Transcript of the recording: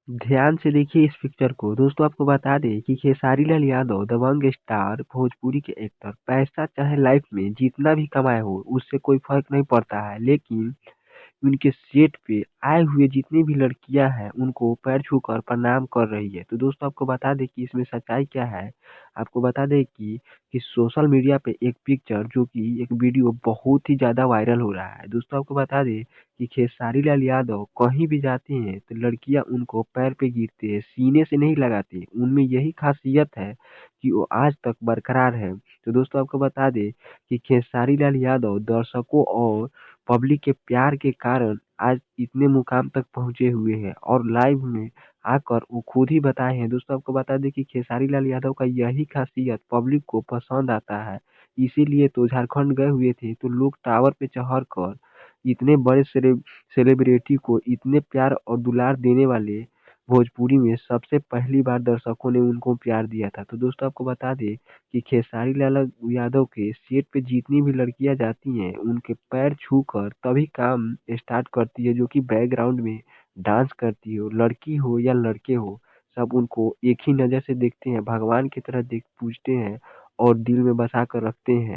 ध्यान से देखिए इस पिक्चर को। दोस्तों आपको बता दें कि खेसारी लाल यादव दबंग स्टार भोजपुरी के एक्टर पैसा चाहे लाइफ में जितना भी कमाए हो उससे कोई फर्क नहीं पड़ता है, लेकिन उनके सेट पे आए हुए जितनी भी लड़कियां हैं उनको पैर छूकर प्रणाम कर रही है। तो दोस्तों आपको बता दें कि इसमें सच्चाई क्या है। आपको बता दें कि सोशल मीडिया पे एक पिक्चर जो कि एक वीडियो बहुत ही ज्यादा वायरल हो रहा है। दोस्तों आपको बता दें कि खेसारी लाल यादव कहीं भी जाते हैं तो लड़कियां उनको पैर पे गिरते हैं, सीने से नहीं लगाते। उनमें यही खासियत है कि वो आज तक बरकरार है। तो दोस्तों आपको बता दें कि खेसारी लाल यादव दर्शकों और पब्लिक के प्यार के कारण आज इतने मुकाम तक पहुंचे हुए हैं और लाइव में आकर वो खुद ही बताए हैं। दोस्तों आपको बता दें कि खेसारी लाल यादव का यही खासियत पब्लिक को पसंद आता है। इसीलिए तो झारखंड गए हुए थे तो लोग टावर पे चढ़ कर इतने बड़े सेलिब्रिटी को इतने प्यार और दुलार देने वाले भोजपुरी में सबसे पहली बार दर्शकों ने उनको प्यार दिया था। तो दोस्तों आपको बता दें कि खेसारी लाल यादव के सेट पे जितनी भी लड़कियां जाती हैं उनके पैर छूकर तभी काम स्टार्ट करती है, जो कि बैकग्राउंड में डांस करती हो, लड़की हो या लड़के हो, सब उनको एक ही नज़र से देखते हैं, भगवान की तरह देख पूजते हैं और दिल में बसा कर रखते हैं।